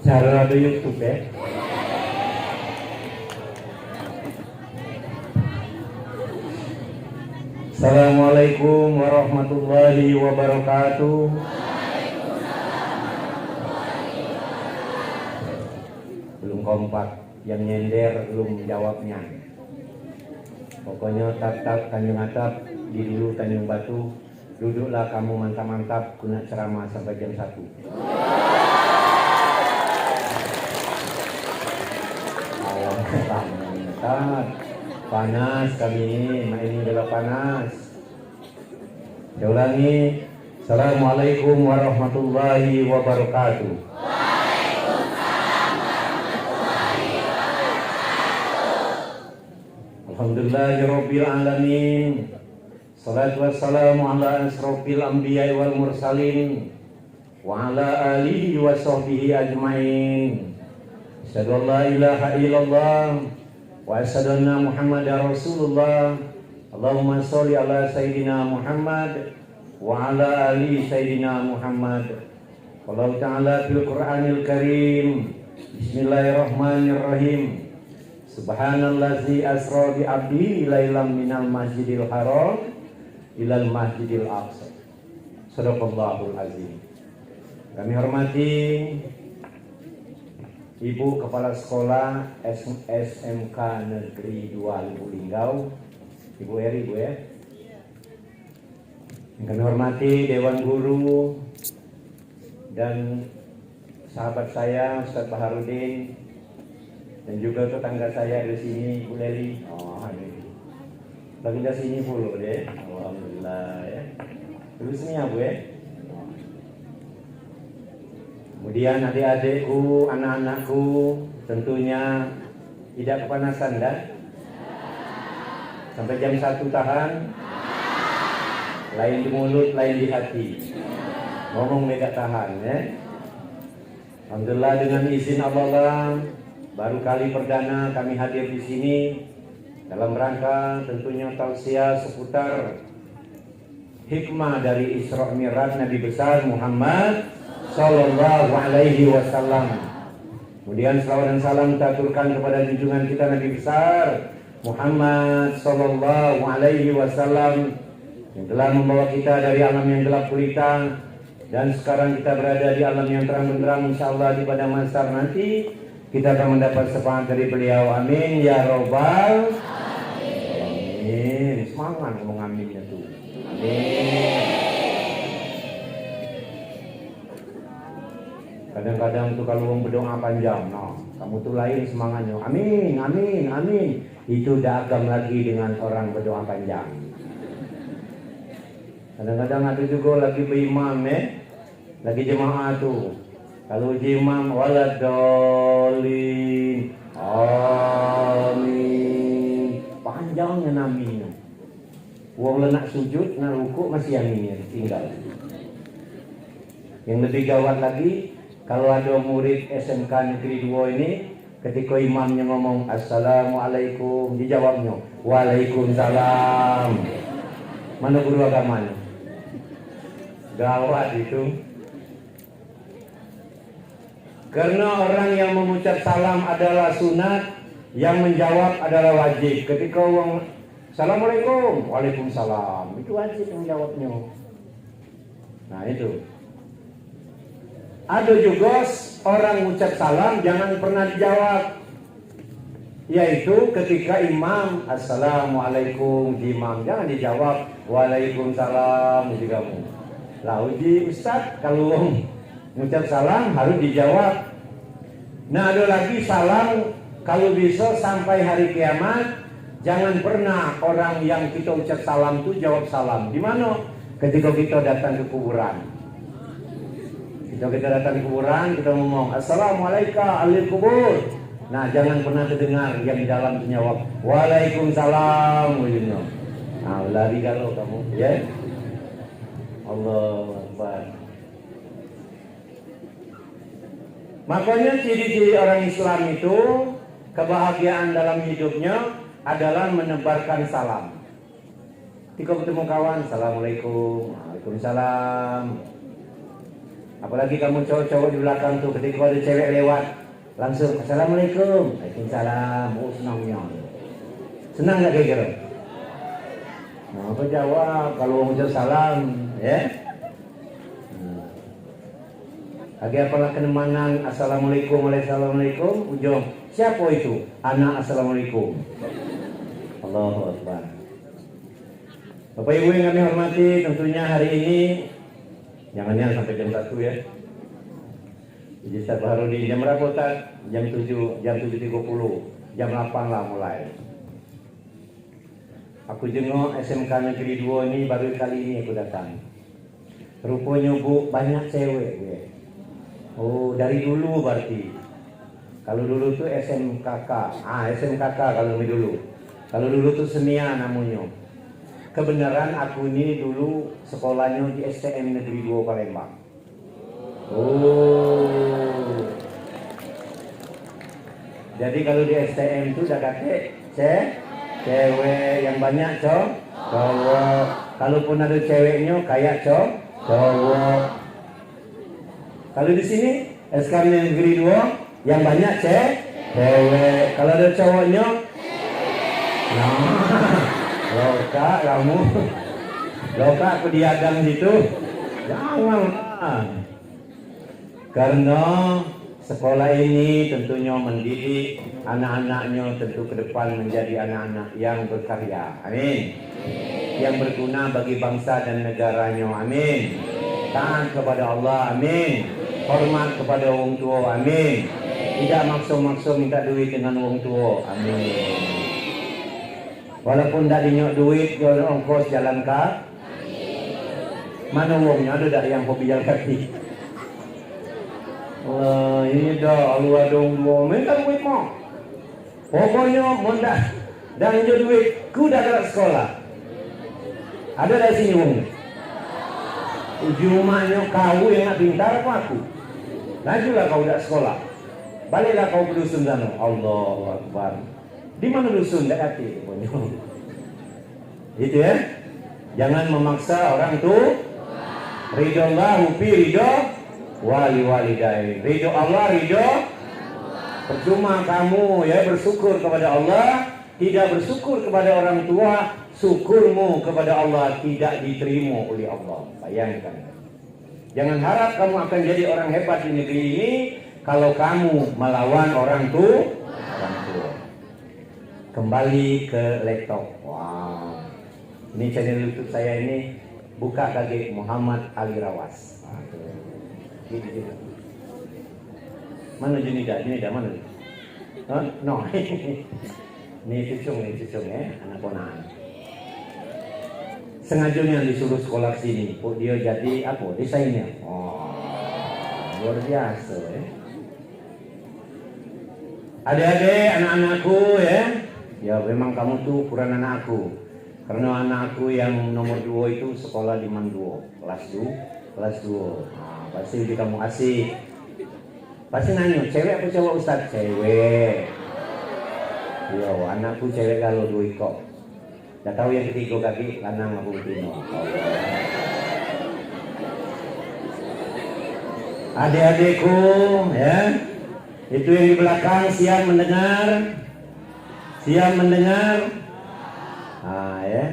Cara ada YouTube ya. Assalamualaikum warahmatullahi wabarakatuh. Belum kompak, yang nyender belum jawabnya. Pokoknya tap-tap Tanjung Atap, di dulu Tanjung Batu. Duduklah kamu mantap-mantap, guna ceramah sampai jam 1. Panas kami ini adalah panas. Saya ulangi. Assalamualaikum warahmatullahi wabarakatuh. Alhamdulillahirabbil alamin. Salatu wassalamu ala asrofil anbiya'i wal mursalin wa ala alihi wa sahbihi ajmain. Asyhadu an la ilaha illallah wa asyhadu anna Muhammadar Rasulullah. Allahumma sholli ala sayyidina Muhammad wa ala ali sayyidina Muhammad. Wallahu ta'ala fil Qur'anil Karim. Bismillahirrahmanirrahim. Subhanallazi asra bi 'abdihi lailam minal masjidil haram ilal masjidil aqsa. Shadaqallahul azim. Kami hormati Ibu Kepala Sekolah SMK Negeri 2 Lubuk Linggau, Ibu Eri, Bu ya. Yang kami hormati Dewan Guru dan sahabat saya Ustaz Baharudin, dan juga tetangga saya di sini Bu Leli. Oh, ini. Lagi di sini puluh deh. Alhamdulillah ya. Terusnya Bu ya. Kemudian adik-adikku, anak-anakku, tentunya tidak kepanasan dah. Sampai jam 1 tahan. Lain di mulut, lain di hati. Ngomong tidak tahan ya. Alhamdulillah dengan izin Allah, baru kali perdana kami hadir di sini dalam rangka tentunya tausiah seputar hikmah dari Isra Mi'raj Nabi besar Muhammad Sallallahu Alaihi Wasallam. Kemudian salawat dan salam kita aturkan kepada junjungan kita Nabi besar Muhammad Sallallahu Alaihi Wasallam yang telah membawa kita dari alam yang gelap gulita dan sekarang kita berada di alam yang terang benderang. Insyaallah di pada masa nanti kita akan mendapat syafaat dari beliau. Amin ya robbal amin. Semangat ngomong aminnya tuh. Amin. Kadang-kadang tuh kalau orang berdoa panjang, kamu tuh lain semangatnya. Amin, amin, amin. Itu dagam lagi dengan orang berdoa panjang. Kadang-kadang ada juga lagi berimam lagi jemaah tuh. Kalau imam waladolin, amin. Panjangnya naminya. Wong nak sujud, nak rukuk masih yang ini tinggal. Yang lebih gawat lagi, kalau ada murid SMK Negeri 2 ini, ketika imamnya ngomong Assalamualaikum, dijawabnya Waalaikumsalam. Mana guru agamanya? Gawat itu. Karena orang yang mengucap salam adalah sunat, yang menjawab adalah wajib. Ketika orang Assalamualaikum, Waalaikumsalam, itu wajib yang jawabnya. Nah itu. Ada juga orang ucap salam jangan pernah dijawab, yaitu ketika imam Assalamualaikum, imam jangan dijawab Waalaikumsalam. Uji kamu lah uji Ustaz, kalau ucap salam harus dijawab. Nah ada lagi salam kalau bisa sampai hari kiamat, jangan pernah orang yang kita ucap salam itu jawab salam. Di mana? Ketika kita datang ke kuburan. Kita datang ke kuburan, kita ngomong Assalamualaikum ahli kubur. Nah jangan pernah terdengar yang di dalam menjawab Waalaikumsalam. Nah lari kalau kamu ya. Allah Akbar. Makanya ciri-ciri orang Islam itu kebahagiaan dalam hidupnya adalah menebarkan salam. Ketika ketemu kawan, Assalamualaikum, Waalaikumsalam. Apalagi kamu cowok-cowok di belakang tuh, ketika ada cewek lewat, langsung assalamualaikum, waalaikumsalam, senangnya. Senang nggak kira-kira? Nah, apa jawab kalau mau jawab salam, ya? Lagi apalah kenemanang assalamualaikum, waalaikumsalam, ujung. Siapa itu? Anak assalamualaikum. Allahu Akbar. Bapak Ibu yang kami hormati, tentunya hari ini jangan sampai jam 1 ya. Jadi Ustaz Baharudin jam berapa Ustaz? Jam 7, jam 7.30, jam 8 lah mulai. Aku jenguk SMK Negeri 2 ini baru kali ini aku datang. Rupanya Bu banyak cewek ya. Oh dari dulu berarti. Kalau dulu tuh SMKK, SMKK kalau dulu. Kalau dulu tuh Semia namanya. Kebenaran aku ini dulu sekolahnya di STM Negeri 2 Palembang. Oh. Jadi kalau di STM itu udah kate cewek yang banyak cowok. Kalaupun ada ceweknya kayak cowok. Kalau di sini SKM Negeri 2 yang banyak cewek. Kalau ada cowoknya, loka kamu, loka aku diadang situ, jangan. Karena sekolah ini tentunya mendidik anak-anaknya tentu ke depan menjadi anak-anak yang berkarya. Amin. Yang berguna bagi bangsa dan negaranya. Amin. Taat kepada Allah. Amin. Hormat kepada orang tua. Amin. Tidak maksa-maksa minta duit dengan orang tua. Amin. Walaupun tak dinyok duit, jual ongkos jalan kaki. Mana uangnya ada tak yang hobi jalan kaki? Wah, ini dah alu adong dua. Minta duit mau. Pokoknya mondak dan jual duit. Ku dah ke sekolah. Ada dari sini uangnya. Ujung rumahnya kau yang nak pintar apa aku? Lajulah kau dah sekolah. Baliklah kau ke dusun sana. Allahu Akbar. Di mana dusun dak hati? Itu ya. Jangan memaksa orang tu. Ridho Allah, fi ridho wali-walidai. Ridho Allah, ridho. Percuma kamu ya bersyukur kepada Allah, tidak bersyukur kepada orang tua, syukurmu kepada Allah tidak diterima oleh Allah. Bayangkan. Jangan harap kamu akan jadi orang hebat di negeri ini kalau kamu melawan orang tua. Kembali ke laptop. Wow. Ini channel YouTube saya ini buka kaki Muhammad Ali Rawas. Gitu. Mana Junida mana? No. Ini cucung ya, anak ponaan. Sengajanya disuruh sekolah sini, dia jadi apa? Desainer. Oh, luar biasa ya. Adik-adik, anak-anakku ya. Ya memang kamu tuh ukuran anakku. Karena anakku yang nomor 2 itu sekolah di Manduo, kelas 2. Nah, pasti kamu asik. Pasti nanya, cewek apa cowok Ustaz? Cewek. Yo, anakku cewek kalau 2 kok. Gak tahu yang ketiga kaki lanang aku tino. Adik-adikku ya. Itu yang di belakang siap mendengar. Ya.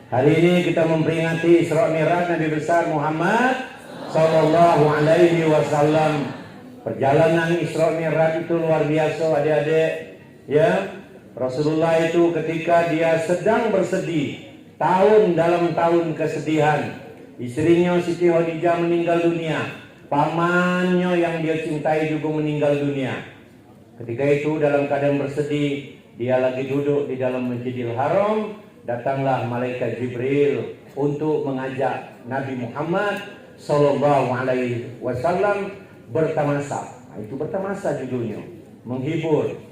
Hari ini kita memperingati Isra Mi'raj Nabi besar Muhammad sallallahu alaihi wasallam. Perjalanan Isra Mi'raj itu luar biasa adik-adik. Ya. Rasulullah itu ketika dia sedang bersedih, dalam tahun kesedihan, istrinya Siti Khadijah meninggal dunia, pamannya yang dia cintai juga meninggal dunia. Ketika itu dalam keadaan bersedih, dia lagi duduk di dalam Masjidil Haram, datanglah malaikat Jibril untuk mengajak Nabi Muhammad sallallahu alaihi wasallam bertamasa. Itu bertamasa judulnya, menghibur.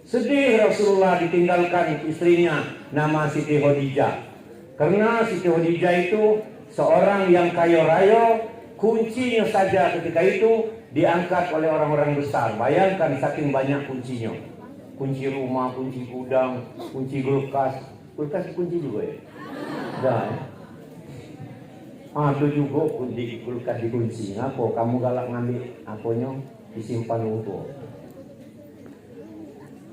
Sedih Rasulullah ditinggalkan istrinya nama Siti Khadijah. Karena Siti Khadijah itu seorang yang kaya raya, kuncinya saja ketika itu diangkat oleh orang-orang besar. Bayangkan saking banyak kuncinya. Kunci rumah, kunci gudang, kunci kulkas. Kulkas kunci juga ya? Dah, ya? Ada juga di kulkas dikunci. Ngapa kamu galak ngambil apanya disimpan untuk?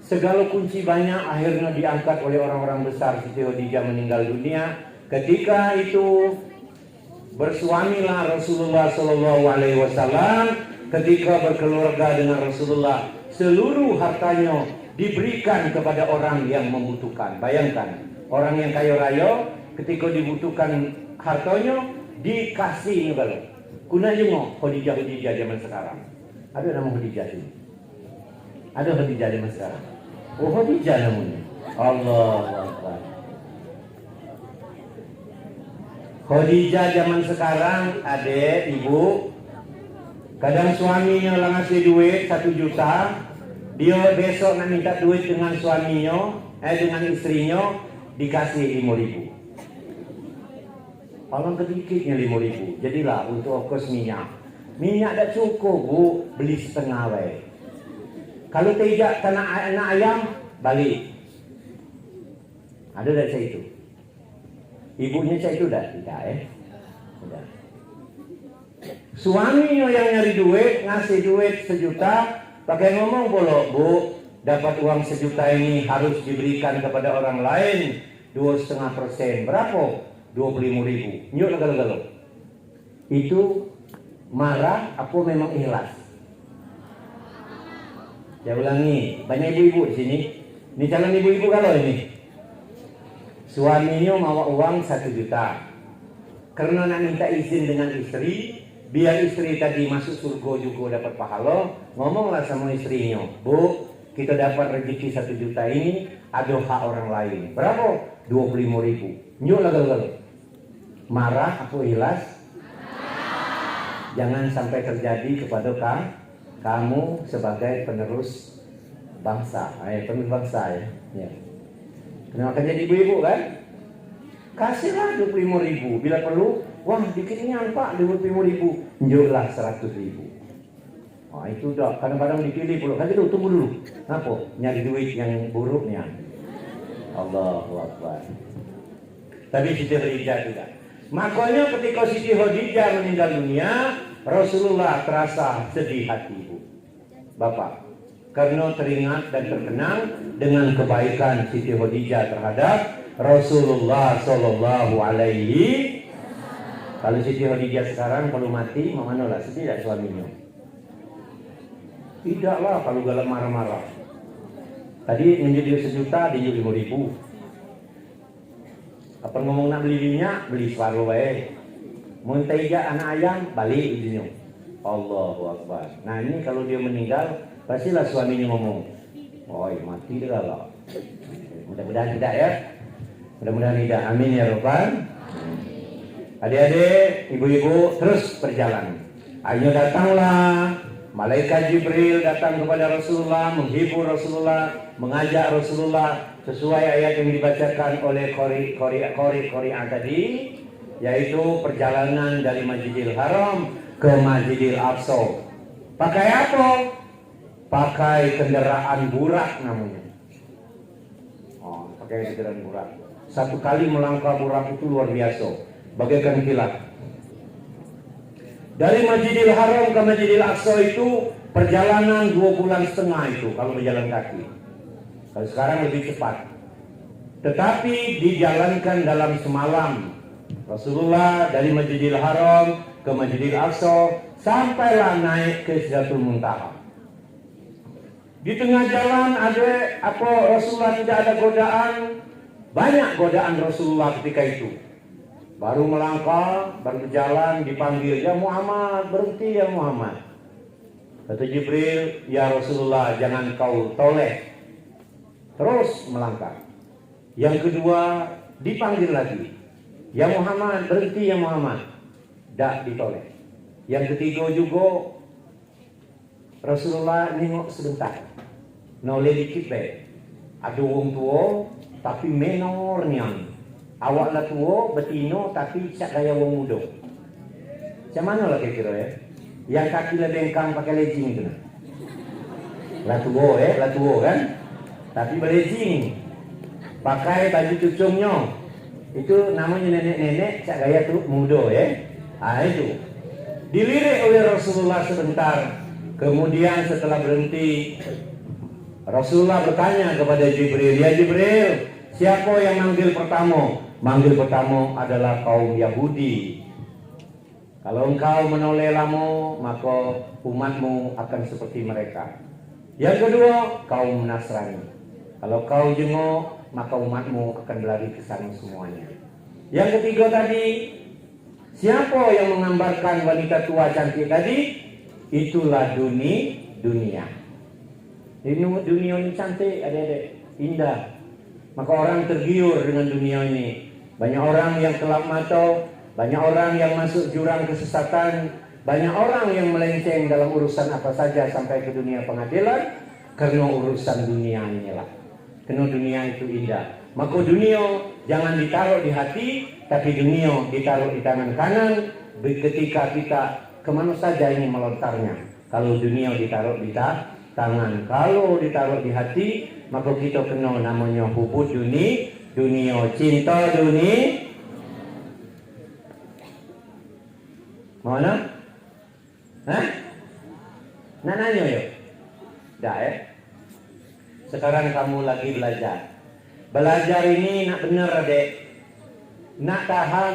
Segala kunci banyak akhirnya diangkat oleh orang-orang besar. Siti Khadijah meninggal dunia. Ketika itu bersuamilah Rasulullah Shallallahu Alaihi Wasallam. Ketika berkeluarga dengan Rasulullah, seluruh hartanya diberikan kepada orang yang membutuhkan. Bayangkan, orang yang kaya raya ketika dibutuhkan hartanya dikasih kalau. Kuna jengok Khadijah zaman sekarang. Ada nama Khadijah sini? Ada Khadijah zaman sekarang? Oh, Khadijah namanya. Allahu Akbar. Khadijah zaman sekarang, adik, ibu, kadang suaminya lah ngasih duit 1 juta, dia besok nak minta duit dengan suaminya, dengan istrinya, dikasih 5.000. Paling sedikitnya 5.000. Jadilah untuk ongkos minyak. Minyak tak cukup, bu, beli setengah wae. Kalau tidak tanah anak ayam, balik. Ada tak saya itu? Ibunya saya itu dah tidak Sudah. Suaminya yang nyari duit, ngasih duit 1 juta, pakai ngomong bolok, bu, dapat uang 1 juta ini harus diberikan kepada orang lain 2,5%. Berapa? 25.000. Nyuk galau-galau. Itu marah apa memang ikhlas? Saya ulangi, banyak ibu-ibu di sini. Ini calon ibu-ibu kalau ini. Suaminya mau uang 1 juta. Karena nak minta izin dengan istri, biar istri tadi masuk surga juga dapat pahala, ngomonglah sama istrinya, bu, kita dapat rezeki 1 juta ini, ada hak orang lain. Berapa? 25.000. Nyuk lah galau. Marah apa ikhlas? Jangan sampai terjadi kepada kamu sebagai penerus bangsa. Penerus bangsa ya. Kenapa akan jadi ibu-ibu kan? Kasihlah 25.000. Bila perlu, wah dikitnya pak 25.000. Njurlah 100.000. Itu dah kadang-kadang dipilih pula. Kan itu tunggu dulu. Kenapa? Nyari duit yang buruknya. Allahu Akbar. Tapi Siti Khadijah tidak. Makanya ketika Siti Khadijah meninggal dunia, Rasulullah terasa sedih hati, ibu, bapak, karena teringat dan terkenang dengan kebaikan Siti Khadijah terhadap Rasulullah Sallallahu Alaihi. Kalau Siti Khadijah sekarang kalau mati, mana lah sedih tak suaminya? Tidaklah kalau galak marah-marah. Tadi menjadi 1 juta, dia 5.000. Apa ngomong nak beli minyak, beli separuh wae. Mau tiga anak ayam, balik izinnya. Allahu Akbar. Nah ini kalau dia meninggal, pastilah suaminya ngomong, oi mati dia lah. Mudah-mudahan tidak ya. Mudah-mudahan tidak. Amin ya Rabbal. Adik-adik, ibu-ibu terus berjalan. Akhirnya datanglah malaikat Jibril datang kepada Rasulullah, menghibur Rasulullah, mengajak Rasulullah sesuai ayat yang dibacakan oleh Qari'ah tadi, yaitu perjalanan dari Masjidil Haram ke Masjidil Aqsa. Pakai apa? Pakai kendaraan burak namanya. Pakai kendaraan burak. Satu kali melangkah burak itu luar biasa, bagaikan kilat. Dari Masjidil Haram ke Masjidil Aqsa itu perjalanan 2,5 bulan itu kalau berjalan kaki. Kalau sekarang lebih cepat. Tetapi dijalankan dalam semalam. Rasulullah dari Masjidil Haram ke Masjidil Aqsa sampailah naik ke Sidratul Muntaha. Di tengah jalan ada apa? Rasulullah tidak ada godaan. Banyak godaan Rasulullah ketika itu. Baru melangkah, baru berjalan, dipanggil, ya Muhammad, berhenti ya Muhammad. Kata Jibril, ya Rasulullah, jangan kau toleh. Terus melangkah. Yang kedua, dipanggil lagi, ya Muhammad, berhenti ya Muhammad. Tak ditoleh. Yang ketiga juga, Rasulullah nengok sebentar. Noleh dikit baik. Ada orang tua, tapi menornya. Awak lah tua, betino, tapi cak gaya orang muda. Macam mana lah kira-kira ya? Yang kaki lah bengkang pakai legging itu. Lah tua kan? Tapi berlegging. Pakai baju cucungnya. Itu namanya nenek-nenek cak gaya tuh mudo ya. Itu dilirik oleh Rasulullah sebentar. Kemudian setelah berhenti, Rasulullah bertanya kepada Jibril, ya Jibril, siapa yang manggil pertama? Manggil pertama adalah kaum Yahudi. Kalau engkau menoleh lamu, maka umatmu akan seperti mereka. Yang kedua, kaum Nasrani. Kalau kau jenguk, maka umatmu akan berlari ke sana semuanya. Yang ketiga tadi, siapa yang menggambarkan wanita tua cantik tadi? Itulah dunia. Dunia ini cantik, adik-adik, indah. Maka orang tergiur dengan dunia ini. Banyak orang yang kelap mata, banyak orang yang masuk jurang kesesatan, banyak orang yang melenceng dalam urusan apa saja sampai ke dunia pengadilan karena urusan dunia inilah. Karena dunia itu indah. Maka dunia jangan ditaruh di hati, tapi dunia ditaruh di tangan kanan ketika kita kemana saja ini melontarnya. Kalau dunia ditaruh di tangan, kalau ditaruh di hati, maka kita kenal namanya hubud dunia, cinta dunia. Mana? Hah? Nak nanya yuk? Dah ya? Sekarang kamu lagi belajar. Belajar ini nak benar adek. Nak tahan,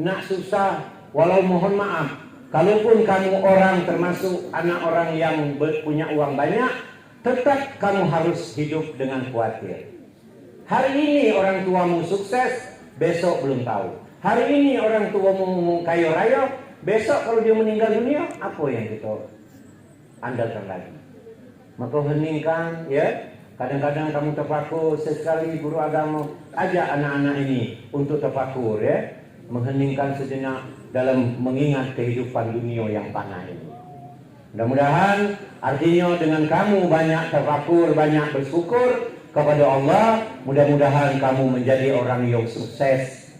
nak susah, walau mohon maaf. Kalaupun kamu orang termasuk anak orang yang punya uang banyak, tetap kamu harus hidup dengan khawatir. Hari ini orang tuamu sukses, besok belum tahu. Hari ini orang tuamu kaya raya, besok kalau dia meninggal dunia, apa yang kita andalkan lagi? Maka heningkan ya. Kadang-kadang kamu terpakur, sesekali guru agama ajak anak-anak ini untuk terpakur ya. Mengheningkan sejenak dalam mengingat kehidupan dunia yang panah ini. Mudah-mudahan artinya dengan kamu banyak terpakur, banyak bersyukur kepada Allah, mudah-mudahan kamu menjadi orang yang sukses.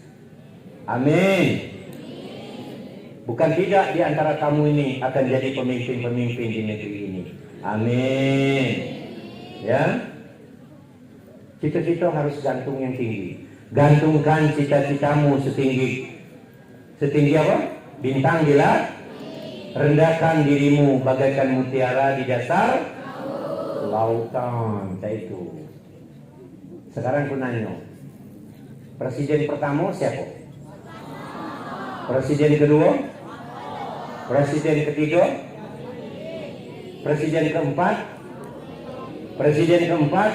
Amin. Bukan tidak di antara kamu ini akan jadi pemimpin-pemimpin di negeri ini. Amin. Ya. Cita-cita harus gantung yang tinggi. Gantungkan cita-citamu setinggi apa? Bintang di langit. Rendahkan dirimu bagaikan mutiara di dasar lautan. Itu. Sekarang aku nanya. Presiden pertama siapa? Presiden kedua? Presiden ketiga? Presiden keempat? Presiden keempat?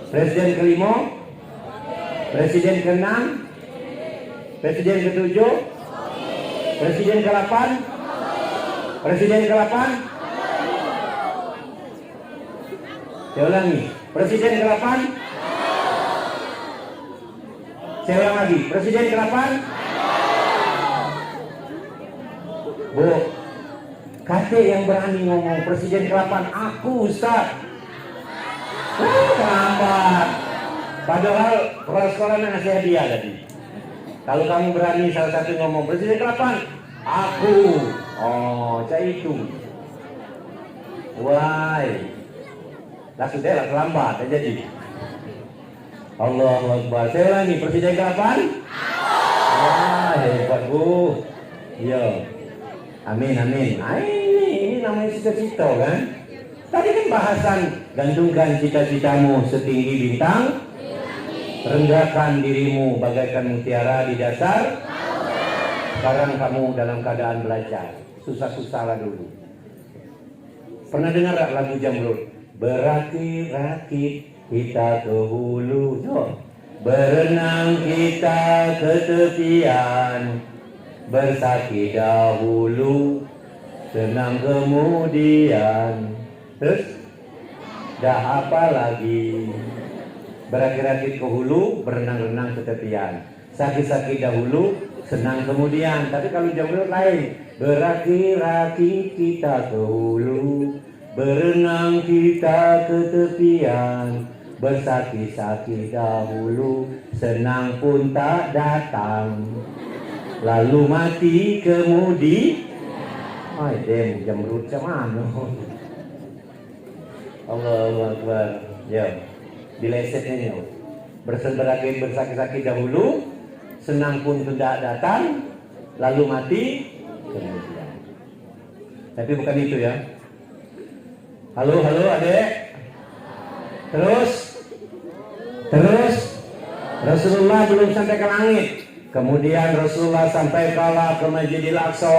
Presiden kelima? Presiden keenam? Presiden ketujuh? Presiden ke-8? Presiden ke-8? Saya ulangi. Presiden ke-8? Saya ulang lagi. Presiden ke-8? Bu, kakek yang berani ngomong presiden ke-8 aku Ustaz. Terlambat. Padahal kepala sekolah ngasih hadiah tadi. Kalau kamu berani salah satu ngomong presiden ke-8 aku. Oh, cak itu. Why? Lah sudah lah terlambat jadi. Allahu Akbar. Saya ulangi presiden ke-8? Wah, hebat Bu. Iya. Amin. Ini namanya cita-cita kan? Tadi kan bahasan gantungkan cita-citamu setinggi bintang, rendahkan dirimu bagaikan mutiara di dasar. Sekarang kamu dalam keadaan belajar, susah-susahlah dulu. Pernah dengar gak lagu Jamrud? Berakit-rakit kita ke hulu, berenang kita ke tepian. Bersaki dahulu, senang kemudian. Terus, dah apa lagi? Berakit-rakit ke hulu, berenang-renang ke tepian. Sakit-sakit dahulu, senang kemudian. Tapi kalau Jamrud lain, berakit-rakit kita ke hulu, berenang kita ke tepian. Bersakit-sakit dahulu, senang pun tak datang. Lalu mati kemudi. Ay, dem Jamrud macam mana? Allahu Akbar. Ya, dilesetnya. bersakit-sakit dahulu, senang pun tidak datang, lalu mati kemudian. Tapi bukan itu ya. Halo adek. Terus Rasulullah belum sampai ke langit. Kemudian Rasulullah sampai ke Masjidil Aqsa,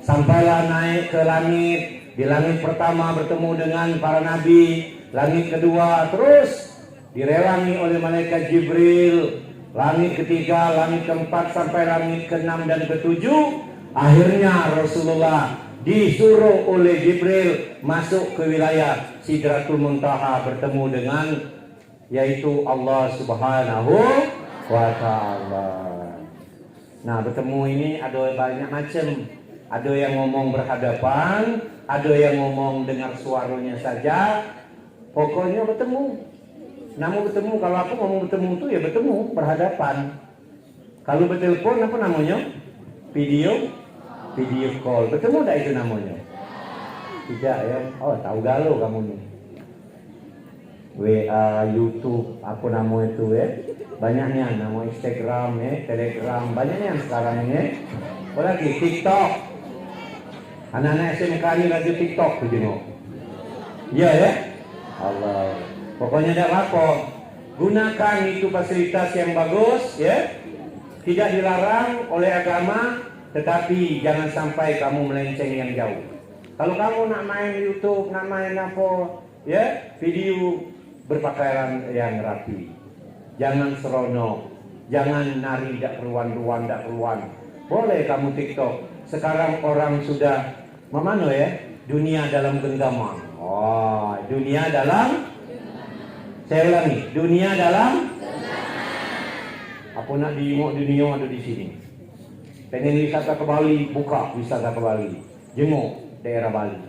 sampailah naik ke langit. Di langit pertama bertemu dengan para nabi, langit kedua terus direwangi oleh malaikat Jibril, langit ketiga, langit keempat sampai langit keenam dan ketujuh. Akhirnya Rasulullah disuruh oleh Jibril masuk ke wilayah Sidratul Muntaha, bertemu dengan yaitu Allah Subhanahu wa Ta'ala. Nah, bertemu ini ada banyak macam. Ada yang ngomong berhadapan, ada yang ngomong dengar suaranya saja. Pokoknya bertemu. Namun bertemu, kalau aku ngomong bertemu itu ya bertemu, berhadapan. Kalau bertelepon apa namanya? Video call. Bertemu tak itu namanya? Tidak ya. Oh, tahu galau kamu nih. WA, YouTube, apa nama itu ya? Banyaknya, nama Instagram ya, Telegram, banyaknya sekarang ya. Apa lagi? TikTok. Anak-anak SMK ini lagi TikTok begini. Iya ya? Allah. Pokoknya tidak apa. Gunakan itu fasilitas yang bagus ya. Tidak dilarang oleh agama, tetapi jangan sampai kamu melenceng yang jauh. Kalau kamu nak main YouTube, nak main apa ya, video, berpakaian yang rapi. Jangan seronok. Jangan nari tak keruan. Boleh kamu TikTok. Sekarang orang sudah memano ya? Dunia dalam genggaman. Oh, dunia dalam, saya ulangi, dunia dalam apa nak diingok dunia ada di sini. Pengen wisata ke Bali, buka wisata ke Bali. Jenguk daerah Bali.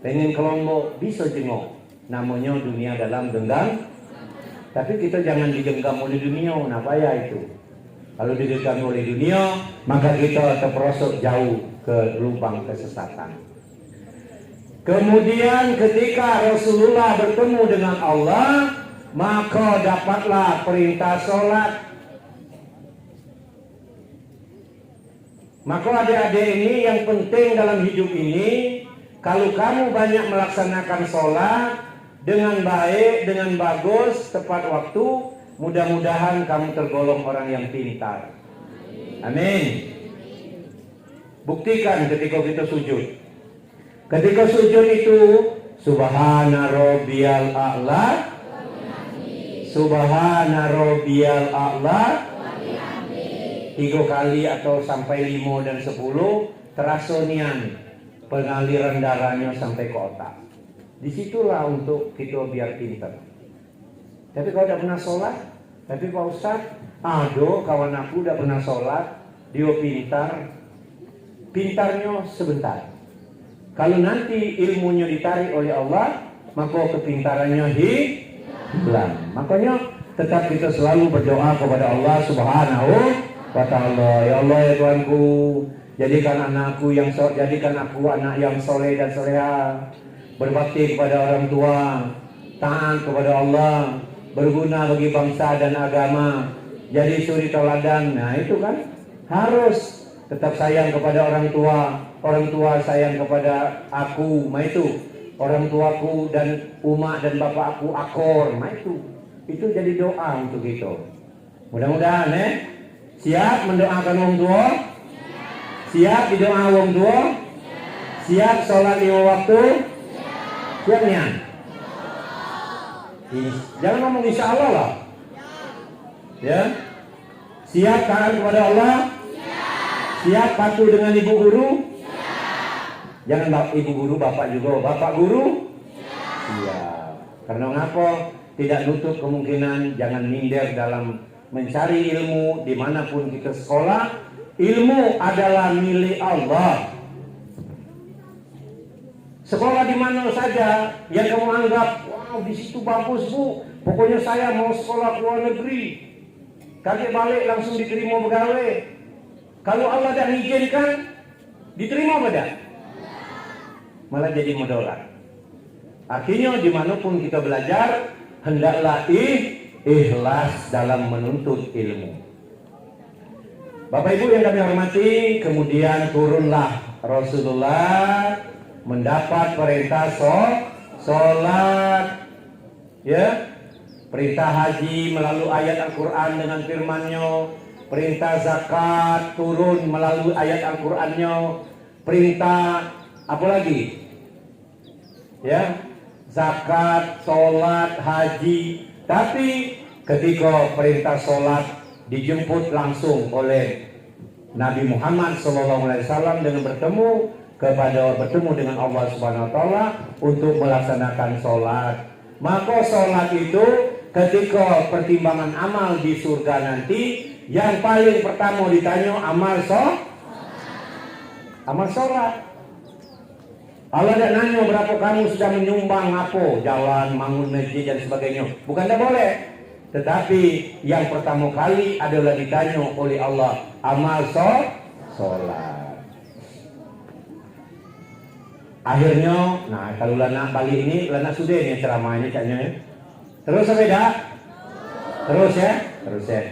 Pengen ke Lombok, bisa jenguk. Namanya dunia dalam genggam. Tapi kita jangan digenggam oleh dunia. Nah, bahaya itu. Kalau digenggam oleh dunia, maka kita terperosok jauh ke lubang kesesatan. Kemudian ketika Rasulullah bertemu dengan Allah, maka dapatlah perintah sholat. Maka adik-adik ini yang penting dalam hidup ini, kalau kamu banyak melaksanakan sholat dengan baik, dengan bagus, tepat waktu, mudah-mudahan kamu tergolong orang yang pintar. Amin. Buktikan ketika kita sujud. Ketika sujud itu, Subhana Rabbiyal A'la, Subhana Rabbiyal A'la, 3 kali atau sampai 5 dan 10, terasa nian pengaliran darahnya sampai ke otak. Disitulah untuk kita biar pintar. Tapi kalau tidak pernah sholat, tapi Pak Ustaz, aduh kawan aku tidak pernah sholat, dia pintarnya sebentar. Kalau nanti ilmunya ditarik oleh Allah, maka kepintarannya hilang. Makanya tetap kita selalu berdoa kepada Allah Subhanahu wa Ta'ala. Ya Allah ya Tuhanku, jadikan aku anak yang soleh dan soleha, berbakti kepada orang tua, taat kepada Allah, berguna bagi bangsa dan agama, jadi suri teladan. Nah itu kan harus tetap sayang kepada orang tua sayang kepada aku, nah itu orang tuaku dan umak dan bapak aku akor, nah itu jadi doa untuk itu. Mudah-mudahan siap mendoakan orang tua, siap didoa orang tua, siap sholat 5 waktu, siapnya. Jangan ngomong insya Allah lah. Ya, siap taat kepada Allah, siap patuh dengan ibu guru. Jangan ibu guru, bapak juga. Bapak guru, siap. Karena ngapa? Tidak nutup kemungkinan. Jangan minder dalam mencari ilmu dimanapun kita sekolah. Ilmu adalah milik Allah. Sekolah di mana saja yang kamu anggap, wow di situ bagus bu, pokoknya saya mau sekolah ke luar negeri, kakek balik langsung diterima pegawai. Kalau Allah dah izinkan, diterima tidak? Malah jadi mudarat. Akhirnya dimanapun kita belajar, hendaklah ikhlas dalam menuntut ilmu. Bapak Ibu yang kami hormati, kemudian turunlah Rasulullah mendapat perintah sholat, ya, perintah haji melalui ayat Al-Quran dengan firman-Nya, perintah zakat turun melalui ayat Al-Quran-Nya, perintah apa lagi? Ya, zakat, sholat, haji. Tapi ketika perintah sholat dijemput langsung oleh Nabi Muhammad SAW dengan bertemu dengan Allah Subhanahu Wa Taala untuk melaksanakan sholat. Maka sholat itu ketika pertimbangan amal di surga nanti, yang paling pertama ditanya amal sholat. Allah tidak nanya berapa kamu sudah menyumbang apa, jalan, bangun masjid dan sebagainya. Bukan tidak boleh. Tetapi yang pertama kali adalah ditanya oleh Allah amal sholat. Akhirnya, nah kalau lana balik ini, lana sudah ini ceramahnya caknya. Terus sampai dah? Terus ya? Terus ya.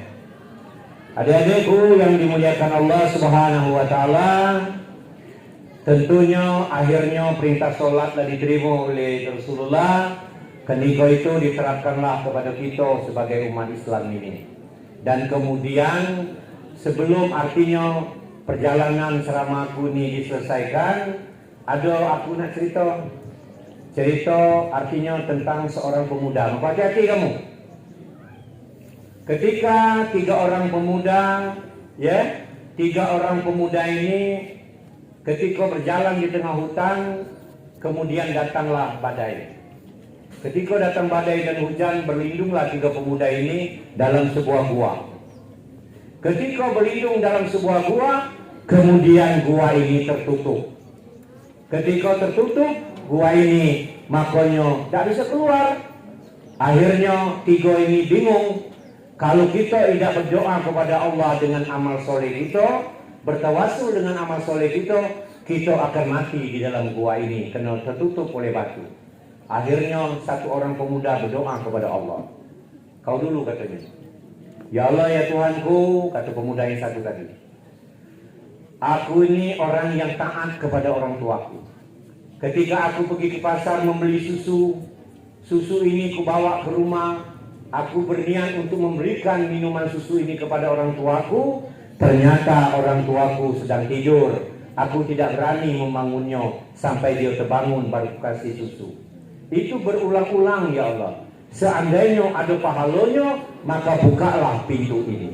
Adik-adikku yang dimuliakan Allah Subhanahu Wa Taala, tentunya akhirnya perintah sholat telah diterima oleh Rasulullah. Ketika itu diterapkanlah kepada kita sebagai umat Islam ini. Dan kemudian sebelum artinya perjalanan ceramahku ini diselesaikan, aku nak cerita artinya tentang seorang pemuda. Hati-hati kamu. Ketika tiga orang pemuda ini ketika berjalan di tengah hutan, kemudian datanglah badai. Ketika datang badai dan hujan, berlindunglah tiga pemuda ini dalam sebuah gua. Ketika berlindung dalam sebuah gua, kemudian gua ini tertutup. Ketika tertutup gua ini, makanya tak bisa keluar. Akhirnya tiga ini bingung. Kalau kita tidak berdoa kepada Allah dengan amal soleh kita, bertawasul dengan amal soleh kita akan mati di dalam gua ini karena tertutup oleh batu. Akhirnya satu orang pemuda berdoa kepada Allah. Kau dulu katanya. Ya Allah ya Tuhanku, kata pemuda yang satu tadi. Aku ini orang yang taat kepada orang tuaku. Ketika aku pergi ke pasar membeli susu ini kubawa ke rumah. Aku berniat untuk memberikan minuman susu ini kepada orang tuaku. Ternyata orang tuaku sedang tidur. Aku tidak berani membangunnya sampai dia terbangun baru kasih susu. Itu berulang-ulang ya Allah. Seandainya ada pahalanya, maka bukalah pintu ini.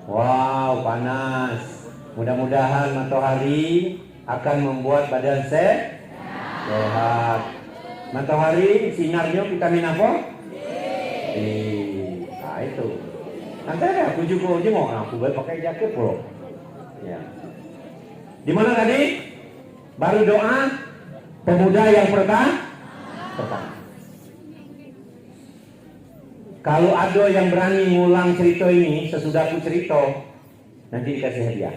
Wow, panas. Mudah-mudahan matahari akan membuat badan sehat. Matahari sinarnya vitamin apa? D. Nah itu. Nanti aku juga jengok. Aku boleh pakai jaket bro. Ya. Di mana tadi? Baru doa pemuda yang pertama. Kalau ada yang berani ngulang cerita ini sesudah aku cerita, nanti dikasih hadiah.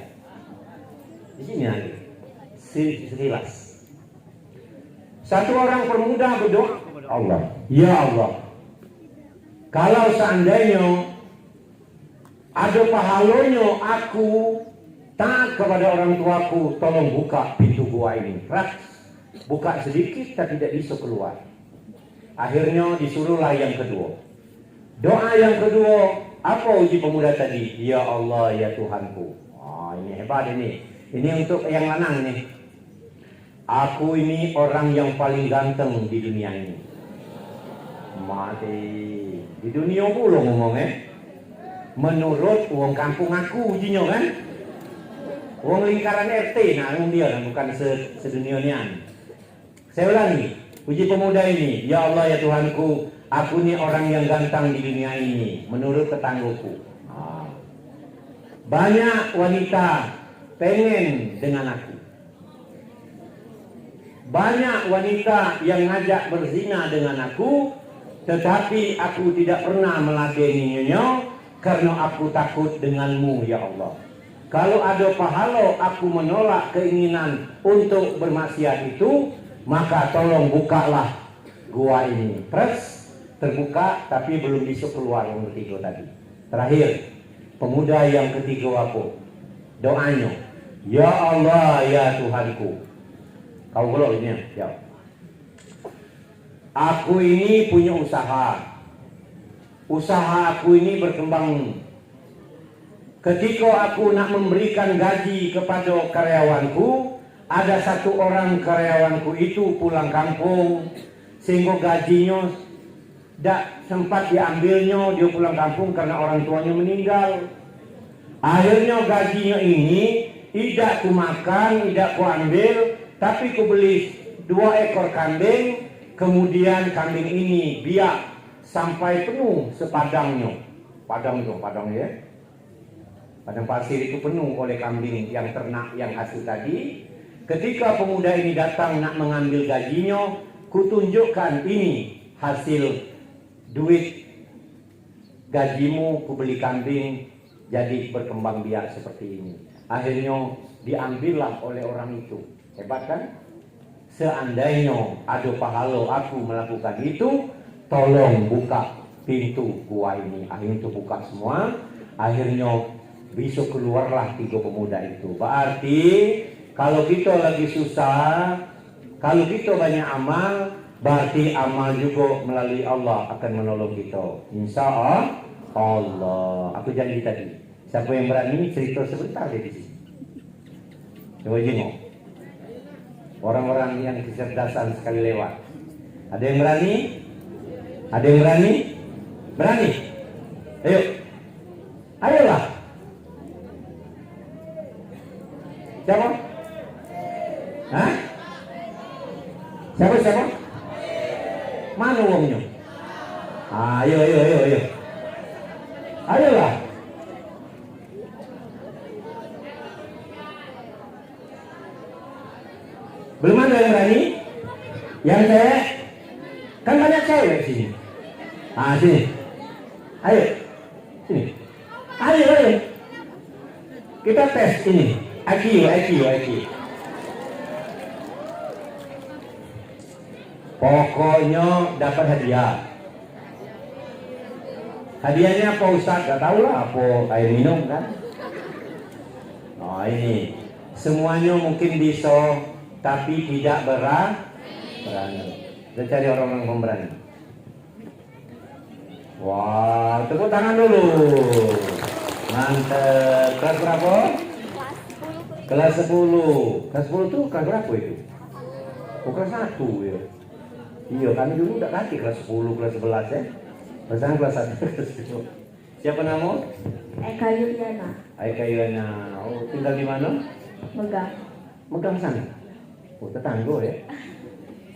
Di sini nanti. Sekilas. Satu orang pemuda berdoa kepada Allah. Ya Allah, kalau seandainya ada pahalanya aku taat kepada orang tuaku, tolong buka pintu gua ini. Buka sedikit, tapi tidak bisa keluar. Akhirnya disuruhlah yang kedua. Doa yang kedua, apa uji pemuda tadi? Ya Allah, ya Tuhanku. Ini hebat ini. Ini untuk yang lanang nih. Aku ini orang yang paling ganteng di dunia ini. Mati. Di dunia pula ngomongnya. Menurut uang kampung aku ujinya kan. Uang lingkaran RT, nah dia bukan sedunianian. Saya ulangi, uji pemuda ini, ya Allah ya Tuhanku, aku ini orang yang ganteng di dunia ini, menurut tetanggaku. Banyak wanita pengen dengan aku. Banyak wanita yang ngajak berzina dengan aku, tetapi aku tidak pernah meladeninya karena aku takut denganmu ya Allah. Kalau ada pahala aku menolak keinginan untuk bermaksiat itu, maka tolong bukalah gua ini. terbuka tapi belum bisa keluar yang ketiga tadi. Terakhir, pemuda yang ketiga apa? Doanya, ya Allah ya Tuhanku. Kau belum ini ya. Aku ini punya usaha. Usaha aku ini berkembang. Ketika aku nak memberikan gaji kepada karyawanku, ada satu orang karyawanku itu pulang kampung, sehingga gajinya tidak sempat diambilnya, dia pulang kampung karena orang tuanya meninggal. Akhirnya gajinya ini tidak ku makan, tidak ku ambil, tapi ku beli 2 ekor kambing, kemudian kambing ini biak sampai penuh sepadangnya. Padang ya. Padang pasir itu penuh oleh kambing yang ternak yang hasil tadi. Ketika pemuda ini datang nak mengambil gajinya, kutunjukkan ini hasil duit gajimu, kubeli kambing jadi berkembang biak seperti ini. Akhirnya diambillah oleh orang itu. Hebat kan? Seandainya ada pahala aku melakukan itu, tolong buka pintu gua ini. Akhirnya itu buka semua. Akhirnya bisa keluarlah 3 pemuda itu. Berarti kalau kita lagi susah, kalau kita banyak amal, berarti amal juga melalui Allah akan menolong kita. Insya Allah. Aku janji tadi. Siapa yang berani cerita sebentar di sini. Coba jengok. Orang-orang yang kecerdasan sekali lewat. Ada yang berani? Ada yang berani? Berani? Ayo. Ayolah. Siapa? Hah? Siapa? Mana uangnya? Ayo. Ayolah. Belum ada yang berani? Yang cewek? Kan banyak cewek sini. Sini. Ayo. Sini. Ayo. Kita tes ini. IQ. Pokoknya dapat hadiah. Hadiahnya apa Ustaz? Gak tahu lah, apa air minum kan? Oh ini. Semuanya mungkin bisa, tapi tidak berani. Kita cari orang-orang pemberani. Wah, tepuk tangan dulu. Mantap. Kelas berapa? Kelas 10. Kelas 10 tuh kelas berapa itu? Oh, kelas 1 ya. Iya, kami dulu udah kasih kelas 10, kelas 11 ya. Sekarang kelas 1, kelas 10. Siapa nama? Eka Yuliana. Oh, tinggal di mana? Megang sana. Oh, tetangga ya.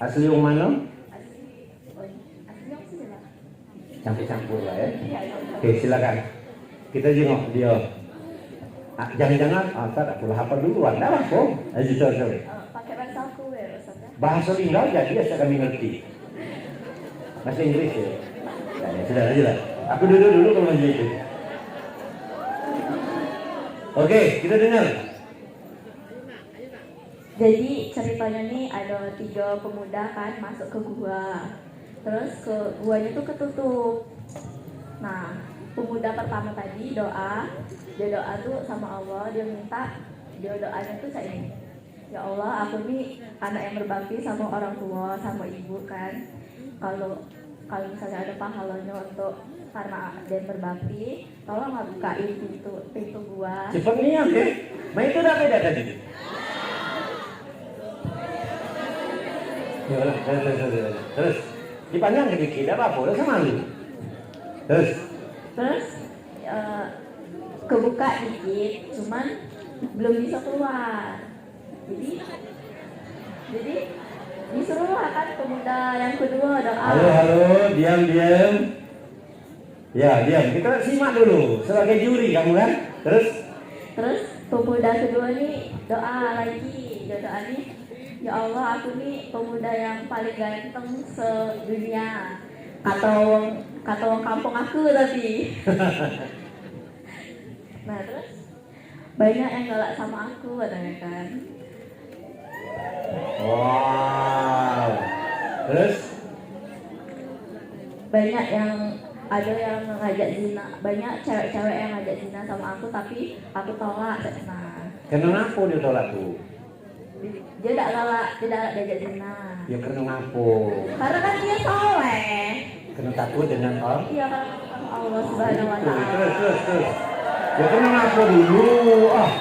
Asli yang mana? Asli yang sini lah. Campur-campur lah ya. Iya. Oke, silakan. Kita jenguk dia. Jangan-jangan, tak aku hafal duluan. Dah lah, kok. Sorry. Pakai bahasa aku ya, Ustaz ya. Bahasa Linggal jadi asal kami ngerti. Bahasa Inggris ya. Sudah. Aku duduk dulu kalau macam itu. Oke, kita dengar. Jadi ceritanya nih ada 3 pemuda kan masuk ke gua. Terus ke guanya tuh ketutup. Nah, pemuda pertama tadi dia doa tuh sama Allah, dia doanya tuh kayak ini. Ya Allah, aku nih anak yang berbakti sama orang tua, sama ibu kan. Kalau misalnya ada pahalanya untuk karena dia berbakti, tolong bukain pintu gua. Cepat nih ya, main itu udah beda tadi. Ya, terus dipanjang sedikit, apa udah sama lu. Terus Kebuka dikit, cuman belum bisa keluar. Jadi disuruh kan pemuda yang kedua doa. Halo, diam. Ya, diam. Kita simak dulu sebagai juri kamu kan. Terus Pemuda kedua nih doa lagi. Dia doa nih, ya Allah, aku nih pemuda yang paling ganteng sedunia. Kata orang kampung aku tapi. Nah terus banyak yang galak sama aku katanya kan. Wow. Terus banyak yang ada yang ngajak zina, banyak cewek-cewek yang ngajak zina sama aku tapi aku tolak. Nah, Kenapa dia tolak tuh? dia tidak galak, dia tidak diajak zina. Ya karena ngapa? Karena kan dia soleh. Kena takut dengan Allah. Iya, karena Allah Subhanahu Wa Taala. Terus. Ya karena ngapa dulu? Ah,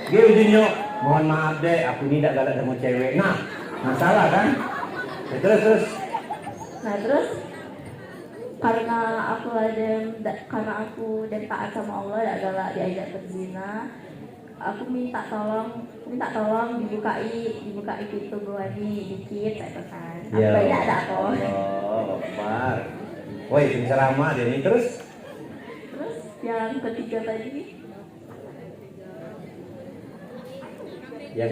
dia ujungnya, mohon maaf deh, aku ini tidak galak sama cewek. Nah, masalah kan? Ya, terus. Nah terus karena aku dan taat sama Allah tidak galak diajak berzina, aku minta tolong dibukai pintu gua nih dikit gitu kan. Aku banyak ada kok. Oh, Akbar. Woi, ceramah dia ini terus yang ketiga tadi Yang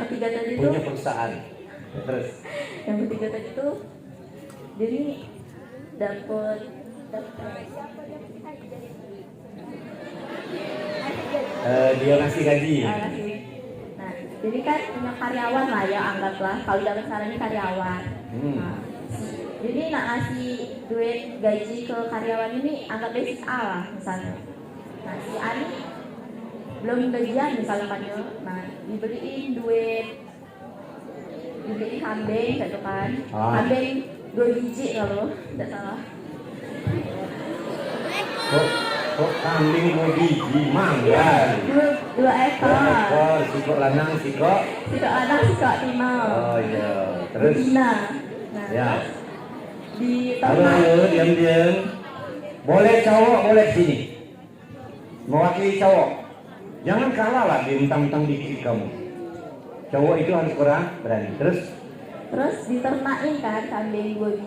ketiga tadi punya tuh perusahaan. Terus yang ketiga tadi tuh dia ini dapat dia ngasih gaji. Nah, jadi kan punya karyawan lah ya, anggaplah kalau dalam sekarang ini karyawan. Nah, jadi nak ngasih duit gaji ke karyawan ini anggap dia si A lah misalnya. Nah, si A ini belum gajian misalnya kan ya. Nah, dibeliin kambing gitu kan. Kambing 2 biji kalau tidak salah. Kok kambing 2 biji mangga? 2 ekor. Sikok lanang, sikok timau. Oh iya. Terus nah ya. Di Halo, diam. Boleh cowok, boleh sini. Mewakili cowok. Jangan kalah lah bintang-bintang dikit kamu. Cowok itu harus berani. Terus diternain kan kambing 2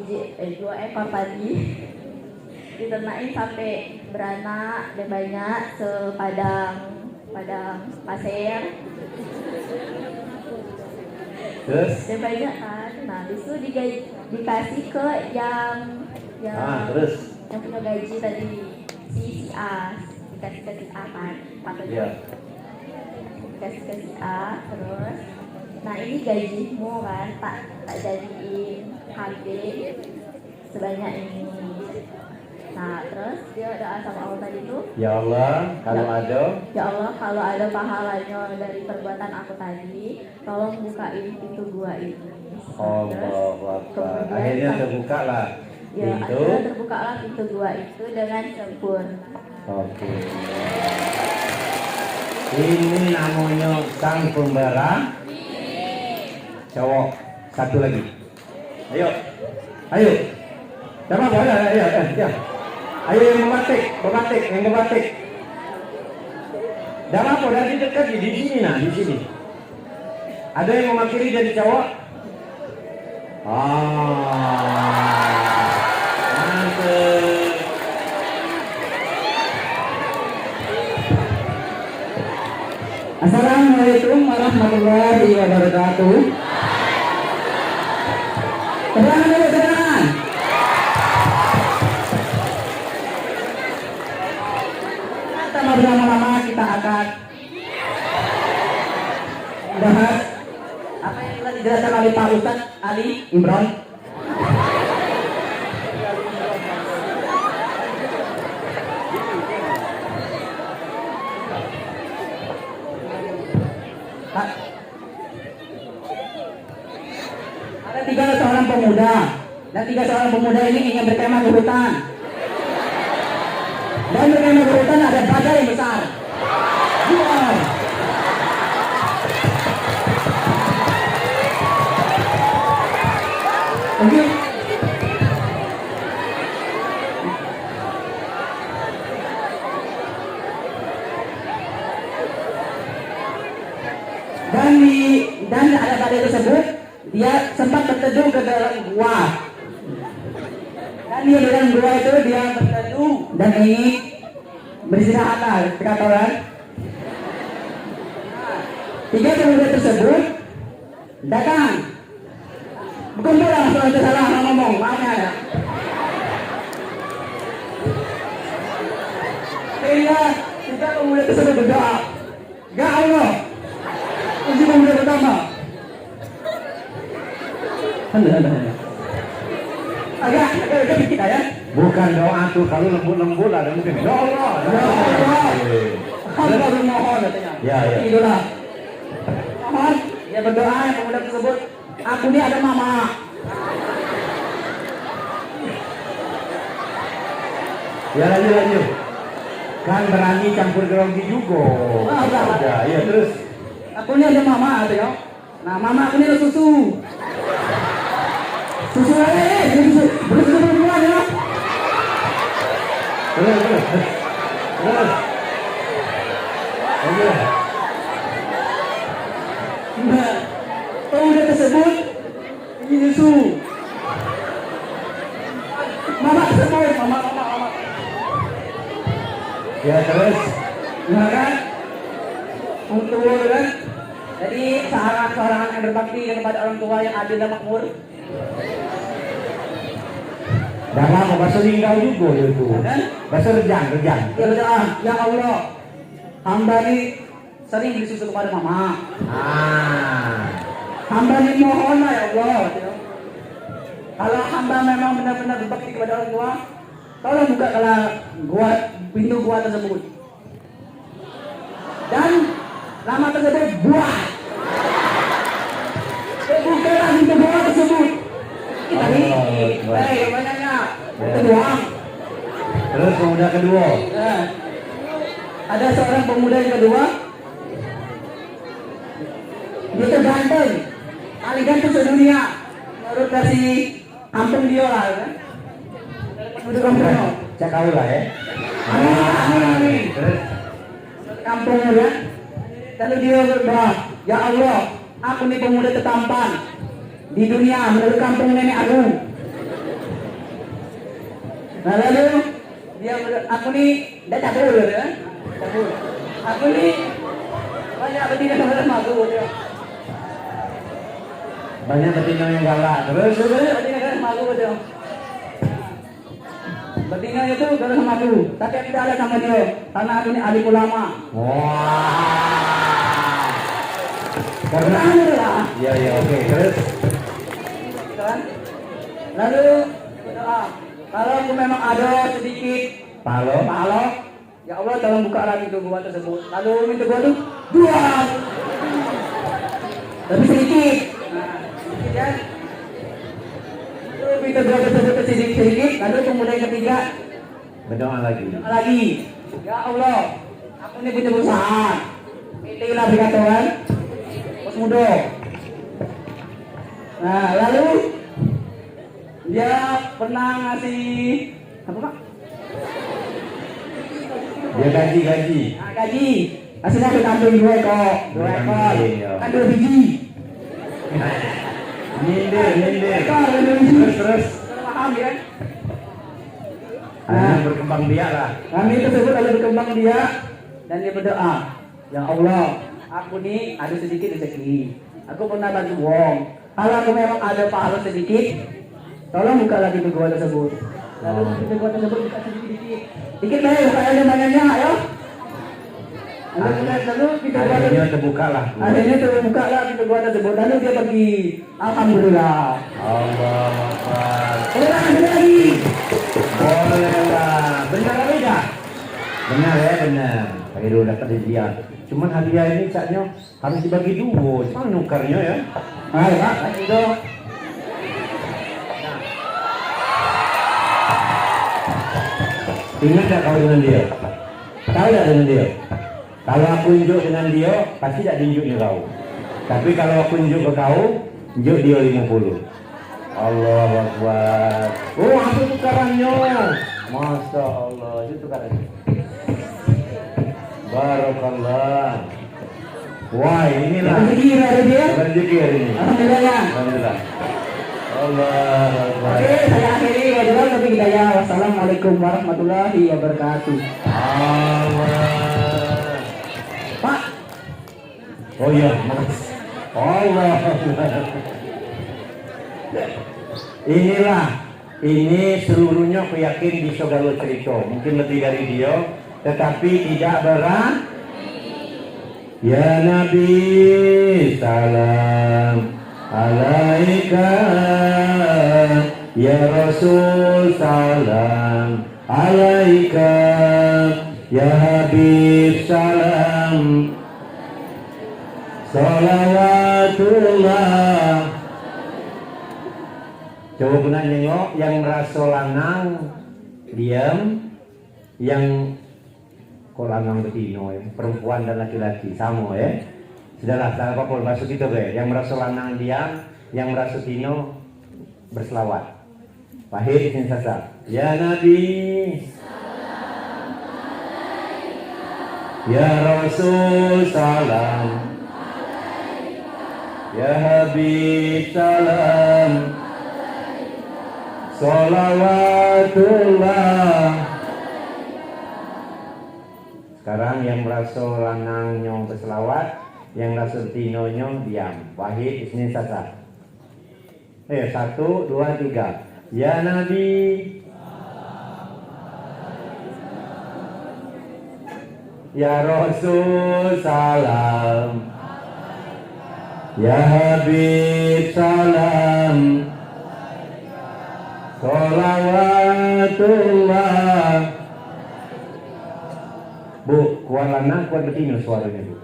ekor tadi. Diternain sampai beranak dan banyak sepadang pasir. Terus Dan banyak kan. Nah, itu dikasih ke yang terus yang punya gaji tadi si A, dikasih ke si A kan, ya. Dikasih ke si A terus. Nah, ini gajimu kan, tak jadiin kambing sebanyak ini. Nah, terus dia doa sama Allah tadi tuh, Ya Allah, kalau ada pahalanya dari perbuatan aku tadi, tolong bukain pintu gua ini. Akhirnya terbuka lah pintu. Akhirnya terbukalah pintu gua itu dengan sempurna. Oke. Ini namanya sang pembera. Cowok. Satu lagi. Ayo. Siapa boleh? Ayo. Ayo yang membatik. Dah apa? Dari dekat di sini. Ada yang mewakili dari cowok? Mantap. Assalamualaikum warahmatullahi wabarakatuh. Terangan. Tanpa berlama-lama kita akan bahas apa yang telah dijelaskan oleh Pak Ustadz Ali Imron. Ada 3 seorang pemuda, dan 3 seorang pemuda ini ingin berkemah ke hutan. Dan berkemah ke hutan ada badai yang besar. Wow. Oke. Dan ada badai tersebut, dia sempat berteduh ke dalam gua. Dan di dalam gua itu dia berteduh dan ingin beristirahat, kan? 3 pemuda tersebut datang. Berkumpul lah, kalau salah ngomong, maafnya ada. Sehingga 3 pemuda tersebut berdoa, ya Allah, uji pemuda pertama. Alhamdulillah. Agak dikit ya. Bukan doa tuh, kalau lembut-lembut ada mungkin. Ya Allah. Ya Allah. Hamba bermohon katanya. Ya, ya. Itulah. Mohon dia berdoa yang pemuda tersebut. Aku ini ada mama. Ya lanjut. Kan berani campur grogi juga. Udah. Ya, terus. Aku ini ada mama katanya. Nah, mama aku ini ada susu. Susu susu perempuan ya. Terus. Ayo. Nah, pemuda tersebut ini susu. Mama tersebut, mama. Ya terus. Nah kan, untuk kan. Jadi seorang yang berbakti kepada orang tua yang adil dan makmur. Dah lama bahasa tinggal juga itu. Bahasa rejang. Ya berdoa, ya Allah, hamba ini sering beli susu kepada mama. Hamba ini mohon ya Allah. Kalau hamba memang benar-benar berbakti kepada orang tua, tolong buka pintu gua tersebut. Dan lama tersebut buah. Bukalah pintu gua tersebut. Kita ini, banyaknya. Itu doang. Terus pemuda kedua. Nah, ada seorang pemuda yang kedua. Dia tuh ganteng, paling ganteng sedunia. Menurut versi kampung dia lah, kan? Penduduk kampungnya. Cak kau lah ya. Amin. Terus. Kampungnya ya. Lalu dia berdoa, ya Allah, aku ini pemuda tertampan di dunia menurut kampung nenek aku. Nah lalu dia aku nih dah cabul ya. Cabul. Aku nih banyak betina sama aku dia. Banyak betina yang galak. Terus. Betina sama aku dia. Betina itu gara sama aku, tapi aku tidak ada sama dia karena aku ini alim ulama. Wah. Karena. Ya oke. Terus. Kan? Lalu berdoa, kalau aku memang ada sedikit Palo. ya Allah tolong buka lagi pintu gua tersebut. Lalu pintu gua tuh dua, tapi sedikit. Nah, sedikit ya. Lalu pintu gua tersebut sedikit. Lalu pemuda yang ketiga Berdoa lagi. ya Allah, aku ini punya perusahaan. Itulah berkatakan, bos muda. Nah, lalu dia pernah ngasih apa Pak? Dia gaji. Nah, gaji. Hasilnya ada kambing 2 ekor, 2 ekor. Kan 2 biji. Nyindir. Ekor 2 biji. Terus. Paham ya? Berkembang biak lah. Kami tersebut lalu berkembang dia dan dia berdoa, ya Allah, aku nih ada sedikit rezeki. Aku pernah bantu wong. Kalau aku memang ada pahala sedikit, tolong buka lagi pintu gua tersebut. Lalu pintu gua tersebut buka sedikit. Dikit lah, buka aja banyaknya, ayo. Lalu pintu gua Akhirnya terbuka lah. akhirnya terbuka lah pintu gua tersebut. Lalu dia pergi. Alhamdulillah. Allah Akbar. Ulang lagi. Boleh lah. Benar apa tidak? Benar ya, benar. Pakai dulu dapat hadiah. Cuman hadiah ini caknya harus dibagi 2. Cuma nukarnya ya. Ayo Pak, itu. Ingat tak kau dengan dia? Tahu tak dengan dia? Kalau aku unjuk dengan dia, pasti tak diunjuknya kau. Tapi kalau aku unjuk ke kau, unjuk dia 50. Allah Akbar. Oh, apa tukarannya? Masya Allah, itu tukarannya. Barakallah. Wah, inilah Rezeki dari dia. rezeki hari ini. Alhamdulillah. Alhamdulillah. Allah Akbar. Oke, saya akhiri wabillahi taufiq hidayah. Wassalamualaikum warahmatullahi wabarakatuh. Allah. Pak, Oh iya, makasih. Allah. Ini seluruhnya aku yakin bisa galau cerita. Mungkin lebih dari dia, tetapi tidak berat. Ya Nabi, salam alaika. Ya Rasul salam alaika, ya Habib salam salawatullah. Coba pernah nengok yang merasa lanang diam, yang kok lanang betino ya, perempuan dan laki-laki sama ya. Sudahlah, tak apa-apa masuk itu be. Yang merasa lanang diam, yang merasa tino berselawat. Pahit sin sasa. Ya Nabi, ya Rasul salam, ya Habib salam, salawatullah. Sekarang yang merasa lanangnya berselawat, yang merasa tinonyo diam. Wahid isnin sasa. 1, 2, 3. Ya Nabi, ya Rasul salam, ya Habib salam, salawatullah. Bu, kuat lanang, kuat betina suaranya bu.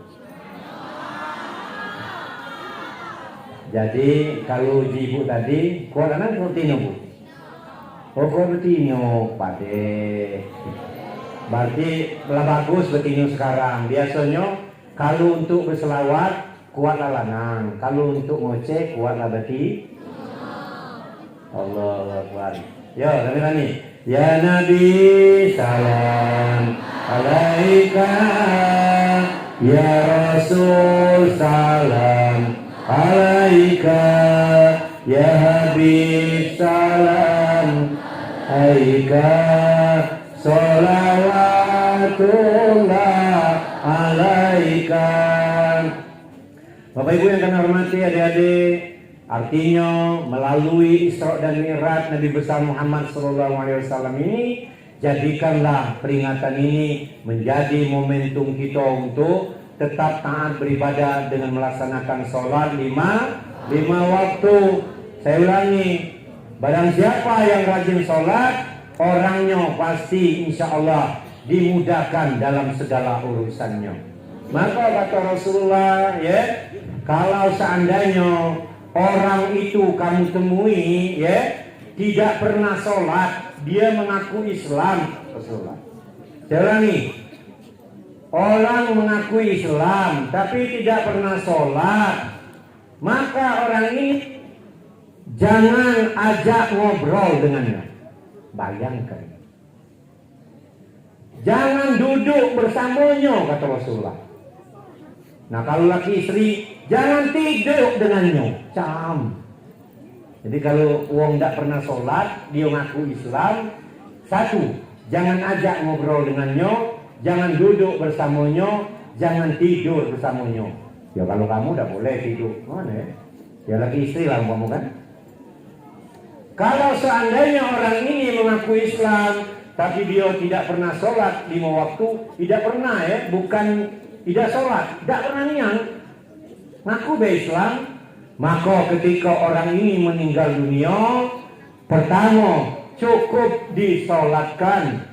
Jadi kalau ibu tadi kuat lanang, kuat betina bu. Oh kuat betina, pade. Berarti lah bagus betina sekarang. Biasanya kalau untuk berselawat kuatlah lanang, kalau untuk ngoceh kuatlah betina. Allah Akbar. Yo, rame-rame. Ya Nabi salam alaika, ya Rasul salam alaika, ya Habib salam alaika, salawatullah alaika. Bapak Ibu yang kami hormati, adik-adik, artinya melalui Isra dan Mi'raj Nabi besar Muhammad SAW ini, jadikanlah peringatan ini menjadi momentum kita untuk tetap taat beribadah dengan melaksanakan sholat lima waktu. Saya ulangi, barang siapa yang rajin sholat, orangnya pasti insya Allah dimudahkan dalam segala urusannya. Maka kata Rasulullah, ya, kalau seandainya orang itu kamu temui, ya, tidak pernah sholat, dia mengaku Islam, Rasulullah. Saya ulangi, orang mengaku Islam tapi tidak pernah sholat, maka orang ini jangan ajak ngobrol dengannya. Bayangkan, jangan duduk bersamanya, kata Rasulullah. Nah kalau laki istri, jangan tidur dengannya. Jadi kalau uang tidak pernah sholat, dia ngaku Islam. 1, jangan ajak ngobrol dengannya, jangan duduk bersamanya, jangan tidur bersamanya. Ya kalau kamu udah boleh tidur, mana ya? Ya laki istri lah kamu kan. Kalau seandainya orang ini mengaku Islam, tapi dia tidak pernah sholat 5 waktu, tidak pernah ya, bukan tidak sholat, tidak pernah niat, ngaku Islam, maka ketika orang ini meninggal dunia, pertama cukup disolatkan,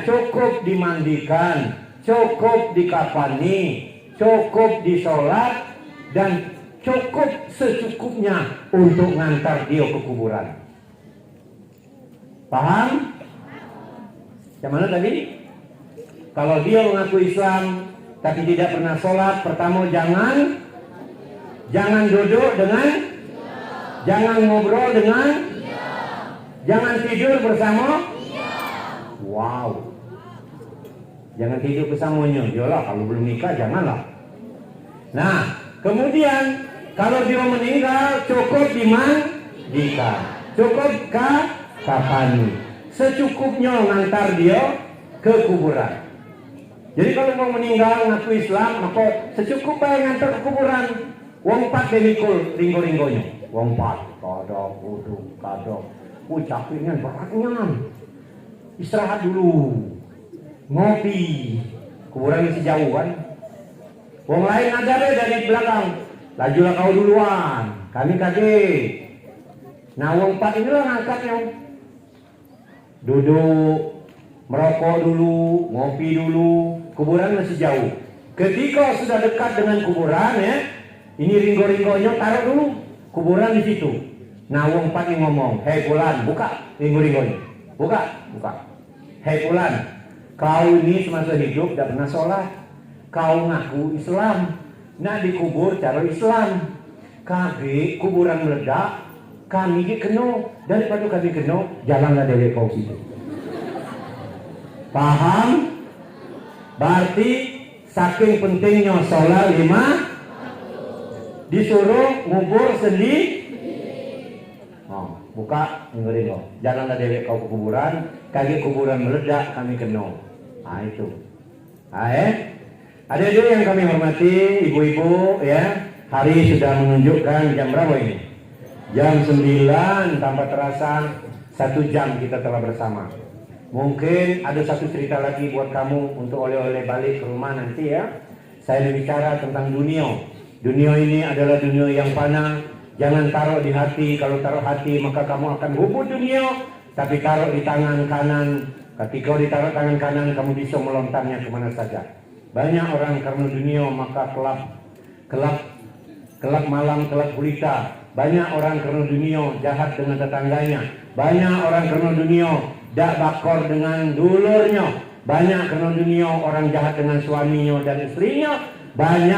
cukup dimandikan, cukup dikafani, cukup disolat, dan cukup secukupnya untuk ngantar dia ke kuburan. Paham? Yang mana tadi? Kalau dia mengaku Islam tapi tidak pernah sholat, pertama jangan duduk dengan, jangan ngobrol dengan, jangan tidur bersama. Wow, jangan tidur bersamanya. Yalah, kalau belum nikah janganlah. Nah, kemudian kalau dia meninggal cukup dimandikan, cukup kafani, secukupnya ngantar dia ke kuburan. Jadi kalau mau meninggal ngaku Islam, maka secukupnya ngantar ke kuburan. Wong 4 demikul ringgo-ringgonya. Wong 4 kadok, duduk, kadok. Capeknya beratnya. Istirahat dulu. Ngopi. Kuburan masih jauh kan. Wong lain ada dari belakang. Lajulah kau duluan. Kami kaget. Nah wong empat inilah ngangkatnya. Duduk, merokok dulu, ngopi dulu, kuburan masih jauh. Ketika sudah dekat dengan kuburan ya, ini ringgo-ringgonya taruh dulu, kuburan di situ. Nah wong empat ini ngomong, hei Fulan, buka ringgo-ringgonya, buka. Hei Fulan, kau ini semasa hidup tidak pernah sholat, kau ngaku Islam, nak dikubur cara Islam. Kami kuburan meledak, kami kena, daripada kami kena, jalanlah dari kau situ. Paham? Berarti saking pentingnya sholat 5 disuruh ngubur sendiri. Oh, buka ngeri kau. Janganlah dewek kau ke kuburan, kaki kuburan meledak kami kena. Ah itu. Adik-adik yang kami hormati, ibu-ibu ya, hari sudah menunjukkan jam berapa ini? Jam 9 tanpa terasa 1 jam kita telah bersama. Mungkin ada satu cerita lagi buat kamu untuk oleh-oleh balik ke rumah nanti ya. Saya berbicara tentang dunia. Dunia ini adalah dunia yang fana. Jangan taruh di hati. Kalau taruh hati maka kamu akan hubung dunia. Tapi taruh di tangan kanan. Ketika ditaruh tangan kanan kamu bisa melontarnya kemana saja. Banyak orang karena dunia maka kelak malam, kelak gulita. Banyak orang karena dunia jahat dengan tetangganya. Banyak orang karena dunia dak bakor dengan dulurnya. Banyak karena dunia orang jahat dengan suaminya dan istrinya. Banyak